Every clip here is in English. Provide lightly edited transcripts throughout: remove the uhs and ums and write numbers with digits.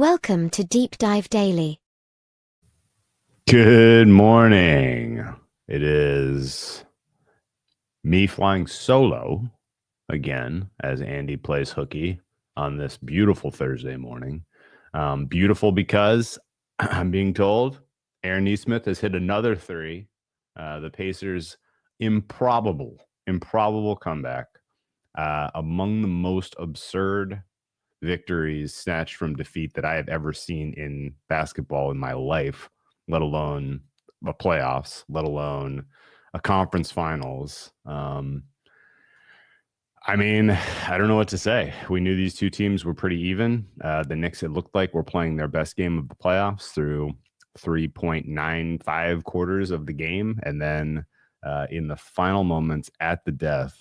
Welcome to Deep Dive Daily. Good morning. It is me flying solo again as Andy plays hooky on this beautiful Thursday morning. Beautiful because I'm being told Aaron Nesmith has hit another three. The Pacers' improbable comeback, among the most absurd victories snatched from defeat that I have ever seen in basketball in my life, let alone the playoffs, let alone a conference finals. I mean, I don't know what to say. We knew these two teams were pretty even. The Knicks, it looked like, were playing their best game of the playoffs through 3.95 quarters of the game. And then in the final moments at the death,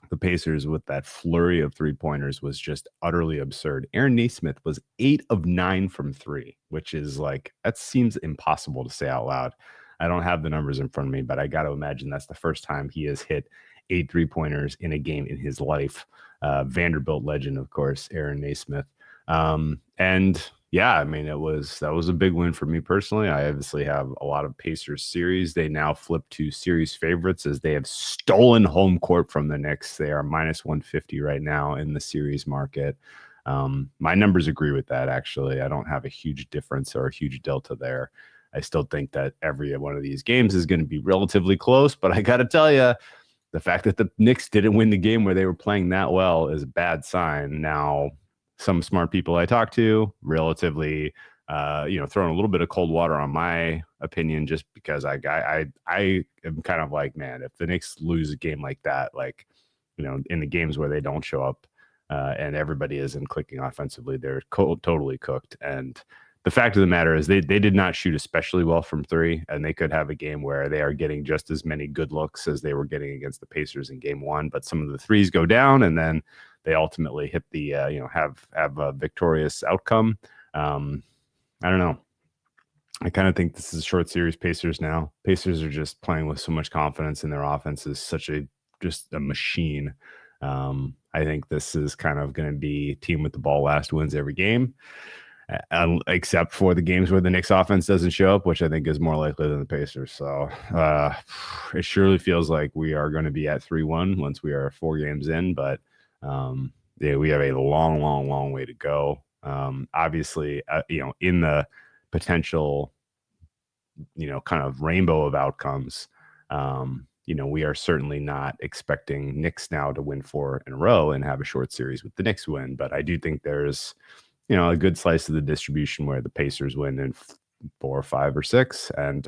the Pacers with that flurry of three-pointers was just utterly absurd. Aaron Nesmith was 8 of 9 from three, which is like, that seems impossible to say out loud. I don't have the numbers in front of me, but I got to imagine that's the first time he has hit 8 three-pointers in a game in his life. Vanderbilt legend, of course, Aaron Nesmith. And yeah, I mean, that was a big win for me personally. I obviously have a lot of Pacers series. They now flip to series favorites as they have stolen home court from the Knicks. They are minus 150 right now in the series market. My numbers agree with that, actually. I don't have a huge difference or a huge delta there. I still think that every one of these games is going to be relatively close, but I got to tell you, the fact that the Knicks didn't win the game where they were playing that well is a bad sign. Now, some smart people I talked to relatively, throwing a little bit of cold water on my opinion, just because I am kind of like, man, if the Knicks lose a game like that, like, in the games where they don't show up and everybody isn't clicking offensively, they're totally cooked. And the fact of the matter is they did not shoot especially well from three, and they could have a game where they are getting just as many good looks as they were getting against the Pacers in game one. But some of the threes go down, and then they ultimately hit the, have a victorious outcome. I don't know. I kind of think this is a short series Pacers now. Pacers are just playing with so much confidence, and their offense is just a machine. I think this is kind of going to be team with the ball last wins every game. Except for the games where the Knicks offense doesn't show up, which I think is more likely than the Pacers. So it surely feels like we are going to be at 3-1 once we are 4 games in. But we have a long way to go. Obviously, in the potential, kind of rainbow of outcomes, we are certainly not expecting Knicks now to win 4 in a row and have a short series with the Knicks win. But I do think there's a good slice of the distribution where the Pacers win in 4 or 5 or 6. And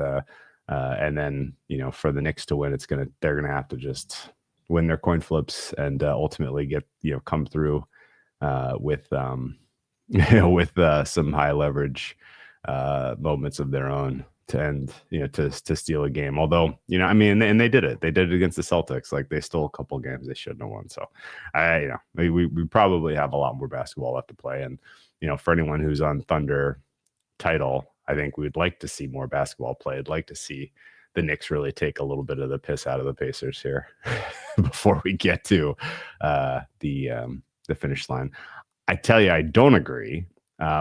then, for the Knicks to win, they're going to have to just win their coin flips and ultimately get, come through with some high leverage moments of their own to end, to steal a game. Although, and they did it. They did it against the Celtics. Like, they stole a couple of games they shouldn't have won. So we probably have a lot more basketball left to play. And, for anyone who's on Thunder title, I think we'd like to see more basketball play. I'd like to see the Knicks really take a little bit of the piss out of the Pacers here before we get to the finish line. I tell you, I don't agree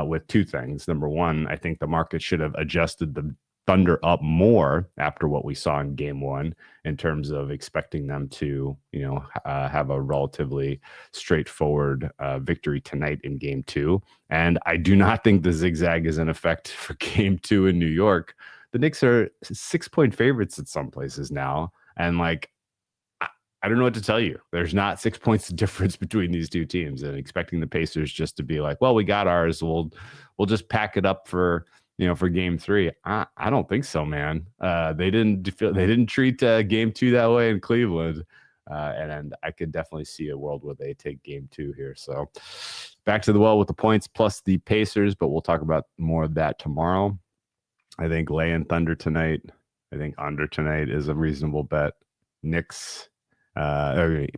with two things. Number one, I think the market should have adjusted the Thunder up more after what we saw in game one in terms of expecting them to, have a relatively straightforward victory tonight in game two. And I do not think the zigzag is in effect for game two in New York. The Knicks are 6-point favorites at some places now. And I don't know what to tell you. There's not 6 points of difference between these two teams, and expecting the Pacers just to be like, well, we got ours. We'll just pack it up for game three. I don't think so, man. They didn't treat game two that way in Cleveland. And I could definitely see a world where they take game two here. So back to the well with the points plus the Pacers, but we'll talk about more of that tomorrow. I think lay in Thunder tonight. I think under tonight is a reasonable bet. Knicks,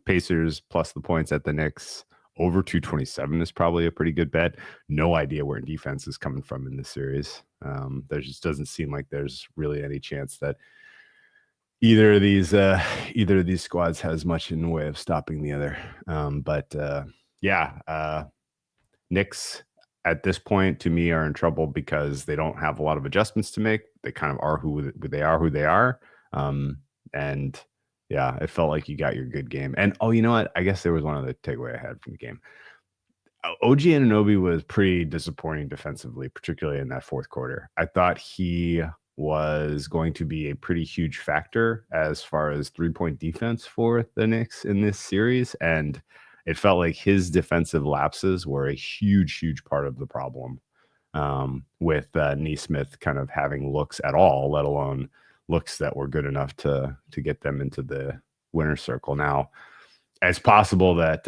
Pacers plus the points at the Knicks. Over 227 is probably a pretty good bet. No idea where defense is coming from in this series. There just doesn't seem like there's really any chance that either of these squads has much in the way of stopping the other. Knicks, at this point, to me, are in trouble because they don't have a lot of adjustments to make. They kind of are who they are. And yeah, it felt like you got your good game. And oh, you know what? I guess there was one other takeaway I had from the game. OG Anunoby was pretty disappointing defensively, particularly in that fourth quarter. I thought he was going to be a pretty huge factor as far as 3-point defense for the Knicks in this series. And it felt like his defensive lapses were a huge part of the problem, with Neesmith kind of having looks at all, let alone looks that were good enough to get them into the winner's circle. Now, it's possible that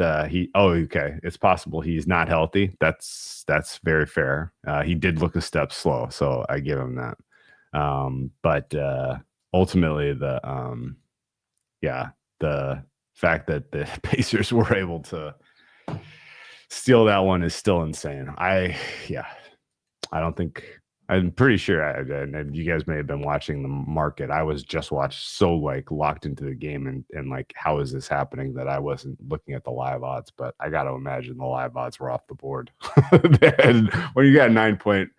it's possible he's not healthy. That's very fair. He did look a step slow, so I give him that. But ultimately, the fact that the Pacers were able to steal that one is still insane. I'm pretty sure, and you guys may have been watching the market. I was just so like locked into the game and like, how is this happening that I wasn't looking at the live odds? But I got to imagine the live odds were off the board. And when you got 9-point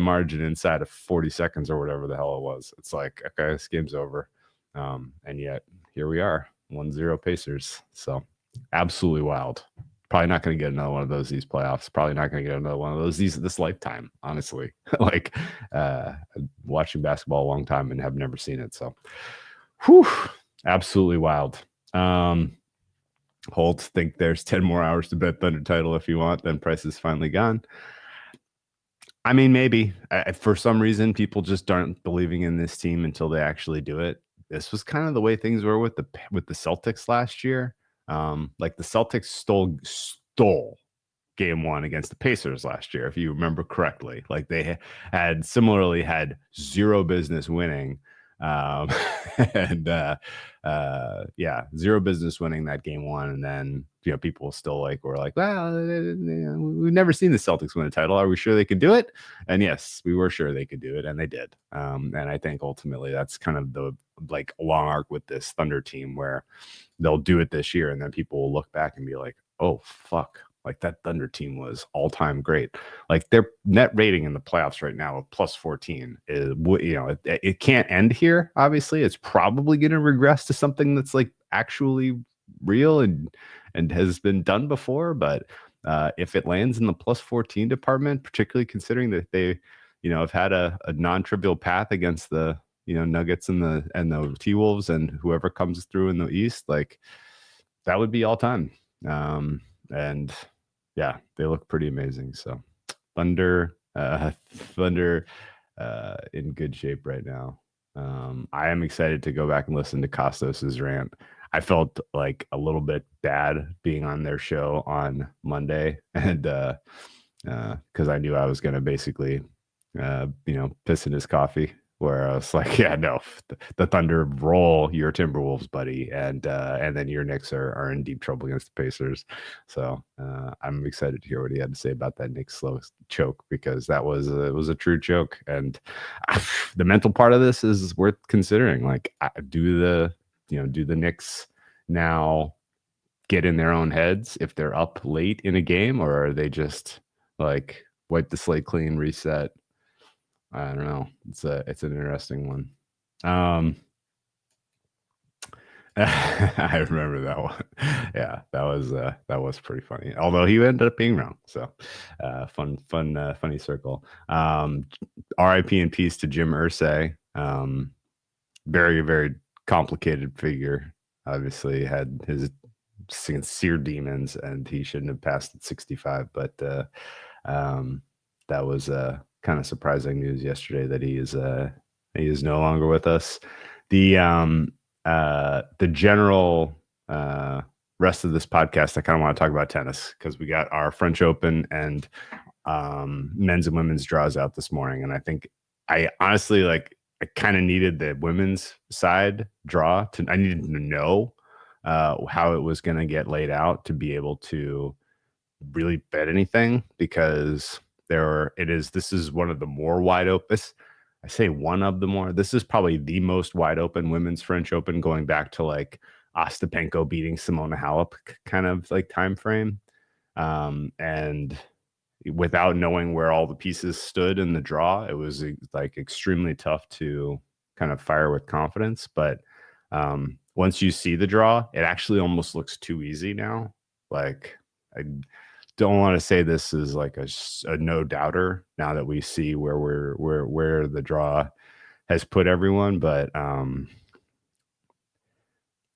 margin inside of 40 seconds or whatever the hell it was, it's like, okay, this game's over. And yet here we are, 1-0 Pacers. So absolutely wild. Probably not going to get another one of these playoffs. Probably not going to get another one of those this lifetime, honestly. Like, watching basketball a long time and have never seen it. So, absolutely wild. Holt, think there's 10 more hours to bet Thunder title if you want. Then price is finally gone. I mean, maybe. For some reason, people just aren't believing in this team until they actually do it. This was kind of the way things were with the Celtics last year. Like the Celtics stole game one against the Pacers last year, if you remember correctly. Like they had similarly had zero business winning. Zero business winning that game one. And then, people still were like, well, we've never seen the Celtics win a title. Are we sure they could do it? And yes, we were sure they could do it, and they did. And I think ultimately that's kind of the long arc with this Thunder team, where they'll do it this year and then people will look back and be like, oh fuck, like that Thunder team was all-time great. Like their net rating in the playoffs right now of +14 is, it can't end here. Obviously, it's probably going to regress to something that's like actually real and has been done before. But if it lands in the +14 department, particularly considering that they, have had a non-trivial path against the Nuggets and the T-Wolves and whoever comes through in the East, like that would be all time. And yeah, they look pretty amazing. So Thunder in good shape right now. I am excited to go back and listen to Kostos's rant. I felt like a little bit bad being on their show on Monday, and because I knew I was going to basically piss in his coffee, where I was like, yeah, no, the Thunder roll your Timberwolves, buddy, and then your Knicks are in deep trouble against the Pacers. So I'm excited to hear what he had to say about that Knicks slow choke, because that was a true choke, and the mental part of this is worth considering. Like, do the Knicks now get in their own heads if they're up late in a game, or are they just like wipe the slate clean, reset? I don't know. It's an interesting one. I remember that one. Yeah, that was pretty funny. Although he ended up being wrong. So funny circle. RIP and peace to Jim Irsay. Very, very complicated figure. Obviously had his sincere demons, and he shouldn't have passed at 65. But that was kind of surprising news yesterday that he is no longer with us. The general rest of this podcast, I kind of want to talk about tennis, because we got our French Open and men's and women's draws out this morning, and I think I honestly I kind of needed the women's side draw I needed to know how it was going to get laid out to be able to really bet anything, because this is one of the more wide open. I say one of the more. This is probably the most wide open women's French Open, going back to like Ostapenko beating Simona Halep kind of like time frame. And without knowing where all the pieces stood in the draw, it was like extremely tough to kind of fire with confidence. But once you see the draw, it actually almost looks too easy now. Like, I don't want to say this is like a no doubter now that we see where the draw has put everyone, but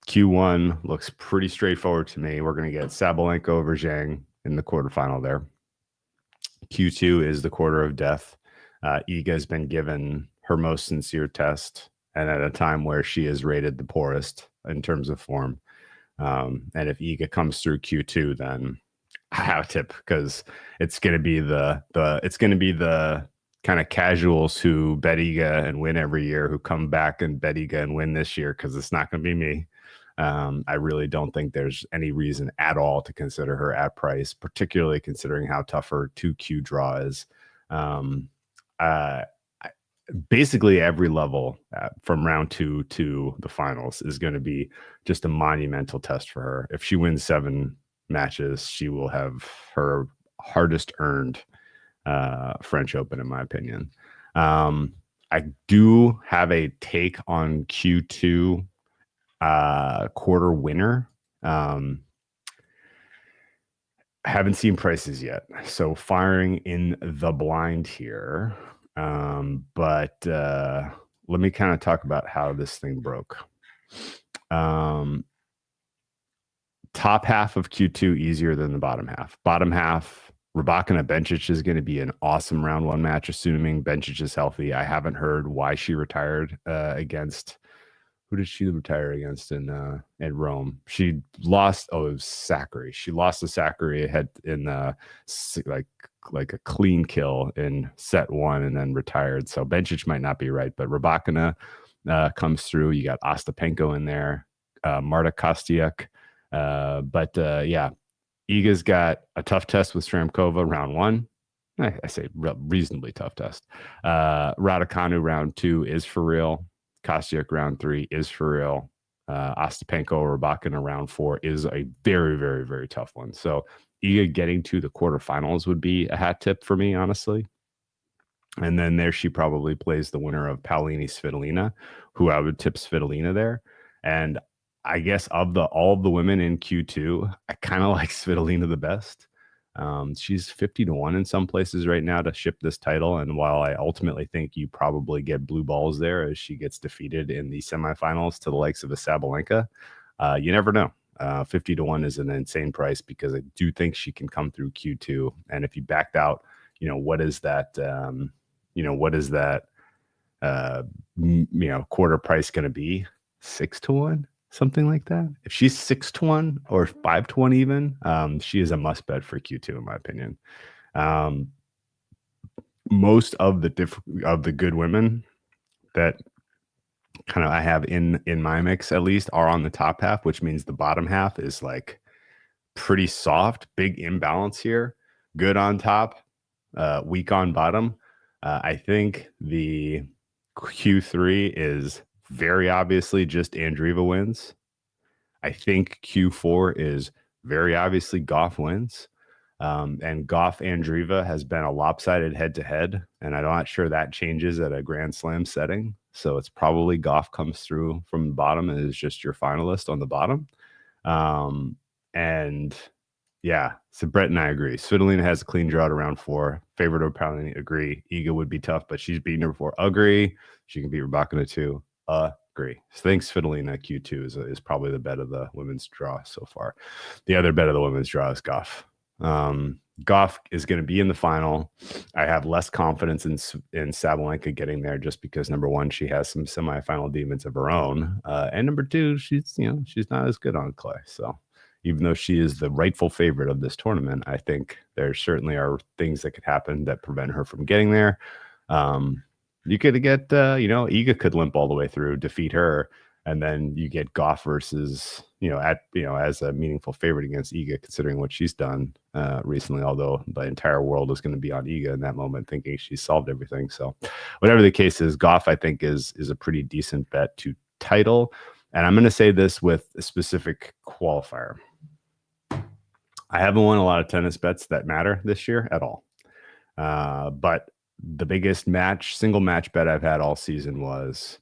Q1 looks pretty straightforward to me. We're going to get Sabalenka over Zhang in the quarterfinal there. Q2 is the quarter of death. Iga has been given her most sincere test, and at a time where she is rated the poorest in terms of form. And if Iga comes through Q2, then I have a tip, because it's going to be the kind of casuals who bet Iga and win every year, who come back and bet Iga and win this year, because it's not going to be me. I really don't think there's any reason at all to consider her at price, particularly considering how tough her 2Q draw is. Basically every level from round 2 to the finals is going to be just a monumental test for her. If she wins 7 matches, she will have her hardest earned French Open, in my opinion. I do have a take on Q2 quarter winner. Haven't seen prices yet, so firing in the blind here. But let me kind of talk about how this thing broke. Top half of Q2 easier than the bottom half. Bottom half, Rybakina Bencic is going to be an awesome round 1 match, assuming Bencic is healthy. I haven't heard why she retired against. Who did she retire against in Rome? She lost. Oh, it was Zachary. She lost to Zachary ahead in like a clean kill in set 1, and then retired. So Bencic might not be right, but Rybakina comes through. You got Ostapenko in there, Marta Kostyuk. Yeah, Iga's got a tough test with Stramkova round 1. I say reasonably tough test. Raducanu round 2 is for real. Kostyuk round 3 is for real. Ostapenko or Rybakina round 4 is a very, very, very tough one. So Iga getting to the quarterfinals would be a hat tip for me, honestly. And then there she probably plays the winner of Paolini Svitolina, who I would tip Svitolina there. And I guess of all of the women in Q2, I kind of like Svitolina the best. She's 50-1 in some places right now to ship this title. And while I ultimately think you probably get blue balls there as she gets defeated in the semifinals to the likes of a Sabalenka, you never know. 50-1 is an insane price, because I do think she can come through Q2. And if you backed out, what is that, quarter price going to be? 6-1? Something like that. If she's 6-1 or 5-1 even, she is a must bet for Q2, in my opinion. Most of the good women that kind of I have in my mix, at least, are on the top half, which means the bottom half is like pretty soft. Big imbalance here. Good on top, weak on bottom. I think the Q3 is very obviously just Andreeva wins. I think Q4 is very obviously Gauff wins. And Gauff Andreeva has been a lopsided head-to-head, and I'm not sure that changes at a Grand Slam setting. So it's probably Gauff comes through from the bottom and is just your finalist on the bottom. And yeah, so Brett and I agree. Svitolina has a clean draw to round 4. Favorite over Paolini, agree. Iga would be tough, but she's beaten her before. Agree. She can beat Rybakina too. Agree. So thanks, Svitolina. Q2 is probably the bet of the women's draw so far. The other bet of the women's draw is Gauff. Gauff is going to be in the final. I have less confidence in Sabalenka getting there, just because number 1, she has some semifinal demons of her own, and number 2, she's not as good on clay. So even though she is the rightful favorite of this tournament, I think there certainly are things that could happen that prevent her from getting there. You could get, Iga could limp all the way through, defeat her, and then you get Gauff versus, as a meaningful favorite against Iga, considering what she's done recently, although the entire world is going to be on Iga in that moment, thinking she's solved everything. So whatever the case is, Gauff, I think, is a pretty decent bet to title. And I'm going to say this with a specific qualifier. I haven't won a lot of tennis bets that matter this year at all. But the biggest single match bet I've had all season was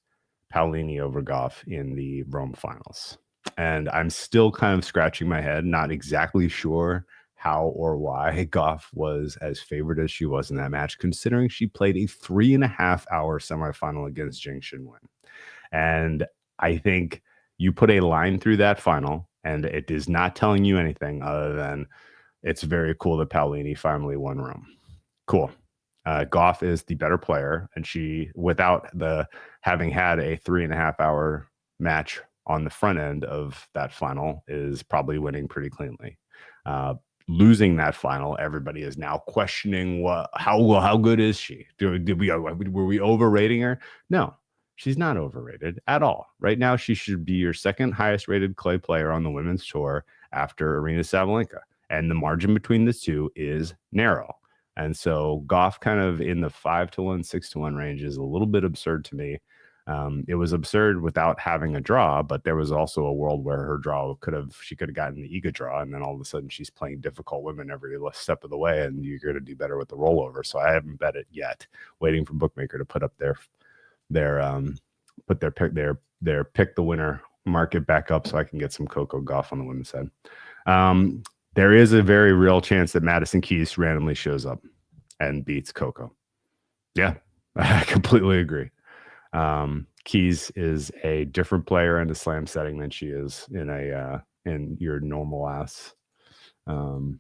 Paolini over Gauff in the Rome finals. And I'm still kind of scratching my head, not exactly sure how or why Gauff was as favored as she was in that match, considering she played a 3.5 hour semifinal against Jing Shinwen. And I think you put a line through that final, and it is not telling you anything other than it's very cool that Paolini finally won Rome. Cool. Gauff is the better player, and she, without the having had a 3.5 hour match on the front end of that final, is probably winning pretty cleanly. Losing that final, everybody is now questioning how good is she? Were we overrating her? No, she's not overrated at all. Right now, she should be your second highest rated clay player on the women's tour after Aryna Sabalenka, and the margin between the two is narrow. And so Gauff kind of in the 5-1, 6-1 range is a little bit absurd to me. It was absurd without having a draw, but there was also a world where her draw she could have gotten the Iga draw, and then all of a sudden she's playing difficult women every step of the way, and you're going to do better with the rollover. So I haven't bet it yet, waiting for Bookmaker to put up their pick the winner market back up so I can get some Coco Gauff on the women's side. There is a very real chance that Madison Keys randomly shows up and beats Coco. Yeah, I completely agree. Keys is a different player in the slam setting than she is in your normal ass, run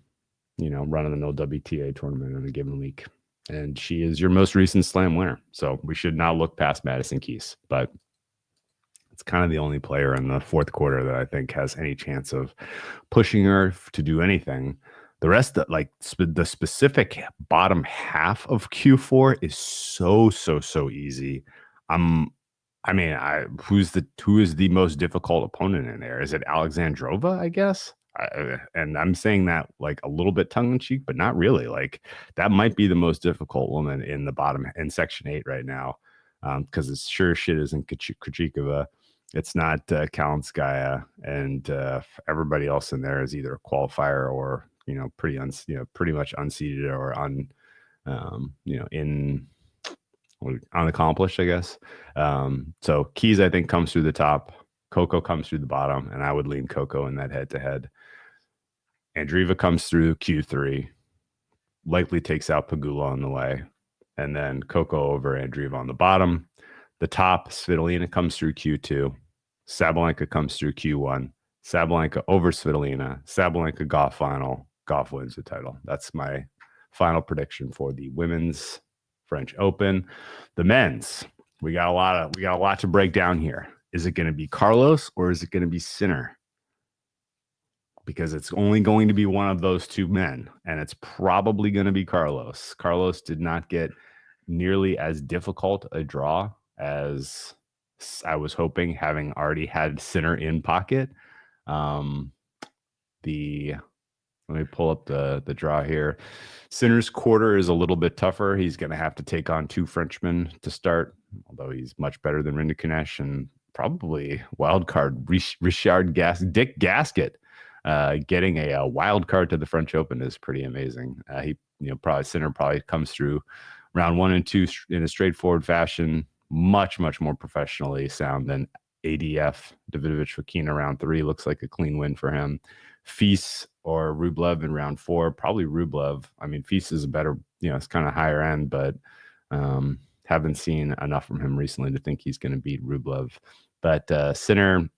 of the mill WTA tournament in a given week. And she is your most recent slam winner. So we should not look past Madison Keys, but it's kind of the only player in the fourth quarter that I think has any chance of pushing her to do anything. The rest, the specific bottom half of Q4 is so easy. Who is the most difficult opponent in there? Is it Alexandrova, I guess? And I'm saying that like a little bit tongue in cheek, but not really. Like that might be the most difficult woman in the bottom in section 8 right now. Because it's sure shit isn't Krejcikova. It's not Kalinskaya, and everybody else in there is either a qualifier or pretty much unseeded or unaccomplished, I guess. So Keys, I think, comes through the top. Coco comes through the bottom, and I would lean Coco in that head-to-head. Andreeva comes through Q3, likely takes out Pegula on the way, and then Coco over Andreeva on the bottom. The top, Svitolina comes through Q2. Sabalenka comes through Q1. Sabalenka over Svitolina. Sabalenka Gauff final. Gauff wins the title. That's my final prediction for the women's French Open. The men's, we got a lot to break down here. Is it going to be Carlos or is it going to be Sinner? Because it's only going to be one of those two men, and it's probably going to be Carlos. Carlos did not get nearly as difficult a draw as I was hoping, having already had Sinner in pocket. Let me pull up the draw here. Sinner's quarter is a little bit tougher. He's going to have to take on two Frenchmen to start, although he's much better than Rinderknecht and probably wild card Dick Gasket. Getting a wild card to the French Open is pretty amazing. Sinner probably comes through round 1 and 2 in a straightforward fashion, much more professionally sound than ADF. Davidovich Fokina round 3 looks like a clean win for him. Fils or Rublev in round 4, probably Rublev. I mean, Fils is a better, it's kind of higher end, but haven't seen enough from him recently to think he's going to beat Rublev. But Sinner,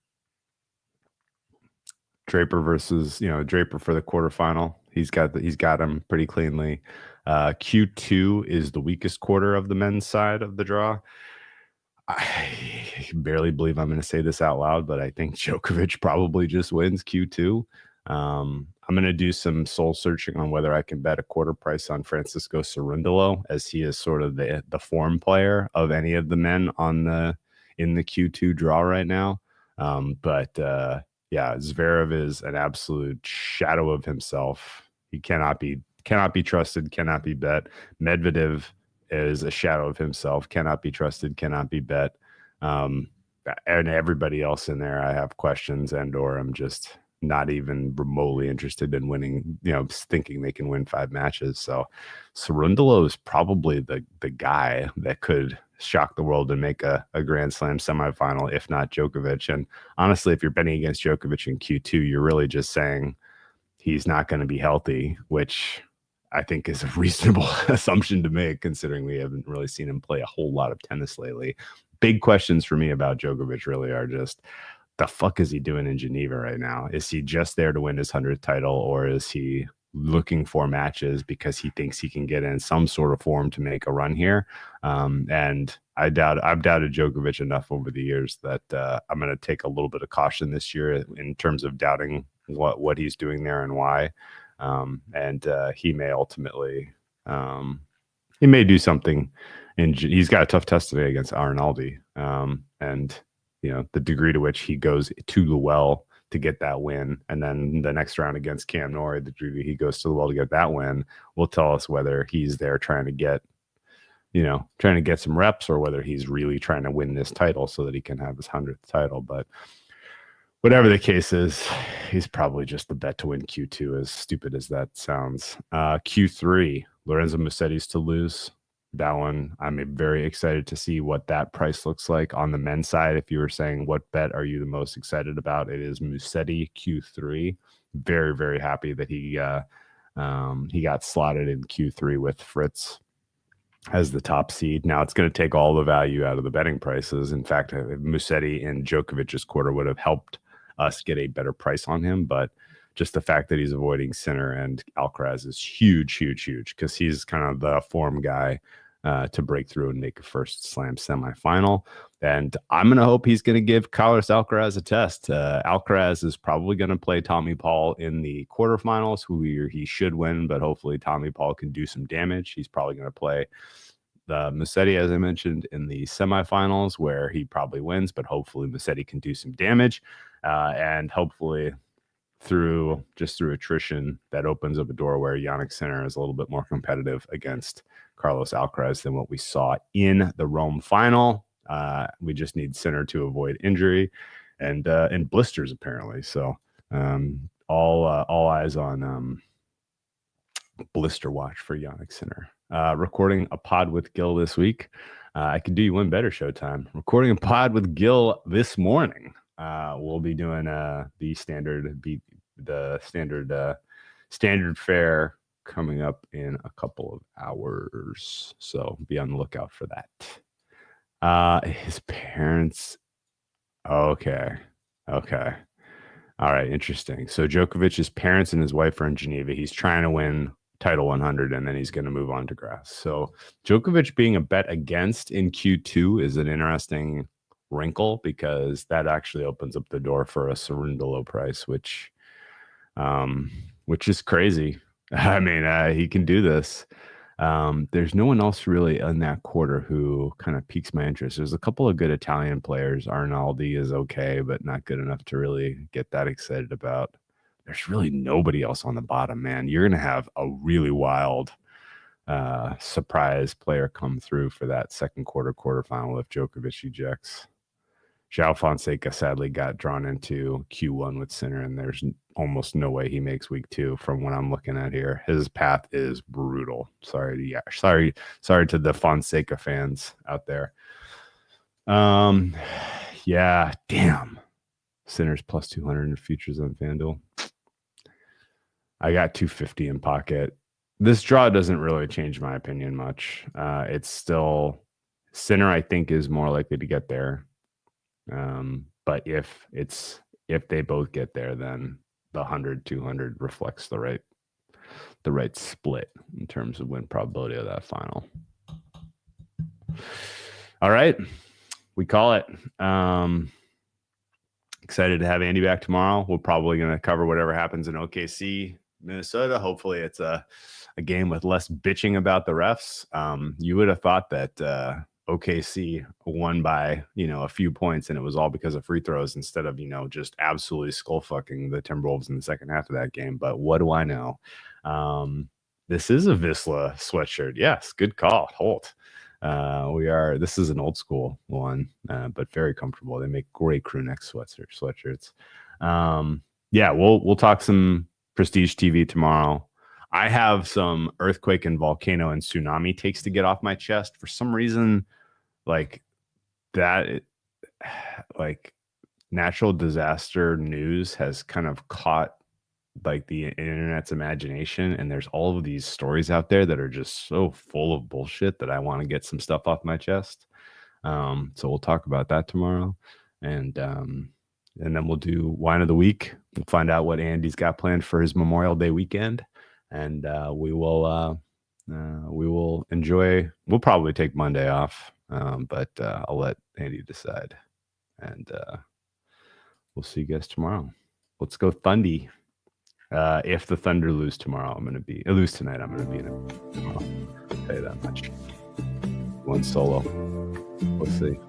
Draper versus, Draper for the quarterfinal. He's got him pretty cleanly. Q2 is the weakest quarter of the men's side of the draw. I barely believe I'm going to say this out loud, but I think Djokovic probably just wins Q2. I'm going to do some soul searching on whether I can bet a quarter price on Francisco Cerundolo, as he is sort of the form player of any of the men in the Q2 draw right now. Zverev is an absolute shadow of himself. He cannot be trusted, cannot be bet. Medvedev is a shadow of himself, cannot be trusted, cannot be bet. And everybody else in there, I have questions, and or I'm just not even remotely interested in winning, thinking they can win 5 matches. So Cerundolo is probably the guy that could shock the world and make a Grand Slam semifinal, if not Djokovic. And honestly, if you're betting against Djokovic in Q2, you're really just saying he's not going to be healthy, which I think is a reasonable assumption to make, considering we haven't really seen him play a whole lot of tennis lately. Big questions for me about Djokovic really are just, the fuck is he doing in Geneva right now? Is he just there to win his 100th title, or is he looking for matches because he thinks he can get in some sort of form to make a run here? And I've doubted Djokovic enough over the years that I'm going to take a little bit of caution this year in terms of doubting what he's doing there and why. And he may ultimately, he may do something. And he's got a tough test today against Arnaldi. And the degree to which he goes to the well to get that win, and then the next round against Cam Norrie, the degree he goes to the well to get that win, will tell us whether he's there trying to get some reps, or whether he's really trying to win this title so that he can have his 100th title. But whatever the case is, he's probably just the bet to win Q2, as stupid as that sounds. Q3, Lorenzo Mussetti's to lose. That one, I'm very excited to see what that price looks like on the men's side. If you were saying what bet are you the most excited about, it is Musetti Q3. Very, very happy that he got slotted in Q3 with Fritz as the top seed. Now it's going to take all the value out of the betting prices. In fact, Musetti in Djokovic's quarter would have helped us get a better price on him, but just the fact that he's avoiding Sinner and Alcaraz is huge, huge, huge, because he's kind of the form guy to break through and make a first slam semifinal. And I'm going to hope he's going to give Carlos Alcaraz a test. Alcaraz is probably going to play Tommy Paul in the quarterfinals, who he should win, but hopefully Tommy Paul can do some damage. He's probably going to play the Musetti, as I mentioned, in the semifinals, where he probably wins, but hopefully Musetti can do some damage. And hopefully through attrition, that opens up a door where Jannik Sinner is a little bit more competitive against Carlos Alcaraz than what we saw in the Rome final. We just need Sinner to avoid injury and blisters, apparently. So all eyes on blister watch for Jannik Sinner. Recording a pod with Gil this week. I could do you one better, Showtime. Recording a pod with Gil this morning. We'll be doing the standard fare coming up in a couple of hours, so be on the lookout for that. His parents, okay, all right, interesting. So Djokovic's parents and his wife are in Geneva. He's trying to win title 100, and then he's going to move on to grass. So Djokovic being a bet against in Q2 is an interesting wrinkle, because that actually opens up the door for a Cerundolo price, which is crazy. I mean, he can do this. There's no one else really in that quarter who kind of piques my interest. There's a couple of good Italian players. Arnaldi is okay, but not good enough to really get that excited about. There's really nobody else on the bottom, man. You're going to have a really wild surprise player come through for that second quarterfinal if Djokovic ejects. João Fonseca sadly got drawn into Q1 with Sinner, and there's almost no way he makes week 2 from what I'm looking at here. His path is brutal. Sorry to the Fonseca fans out there. Yeah, damn. Sinner's plus 200 in futures on FanDuel. I got 250 in pocket. This draw doesn't really change my opinion much. It's still Sinner, I think, is more likely to get there. But if they both get there, then the 100-200 reflects the right split in terms of win probability of that final. All right, we call it. Excited to have Andy back tomorrow. We're probably going to cover whatever happens in OKC, Minnesota. Hopefully it's a game with less bitching about the refs. You would have thought that OKC won by, a few points, and it was all because of free throws instead of, just absolutely skull fucking the Timberwolves in the second half of that game. But what do I know? This is a Vizsla sweatshirt. Yes, good call, Holt. This is an old school one, but very comfortable. They make great crew neck sweatshirts. Yeah, we'll talk some prestige TV tomorrow. I have some earthquake and volcano and tsunami takes to get off my chest. For some reason, like that, like natural disaster news has kind of caught like the internet's imagination, and there's all of these stories out there that are just so full of bullshit that I want to get some stuff off my chest. So we'll talk about that tomorrow, and then we'll do wine of the week. We'll find out what Andy's got planned for his Memorial Day weekend, and we will enjoy. We'll probably take Monday off, but I'll let Andy decide, and we'll see you guys tomorrow. Let's go Thundy. If the Thunder lose tomorrow, lose tonight. I'm gonna be in it tomorrow. I'll tell you that much. One solo. We'll see.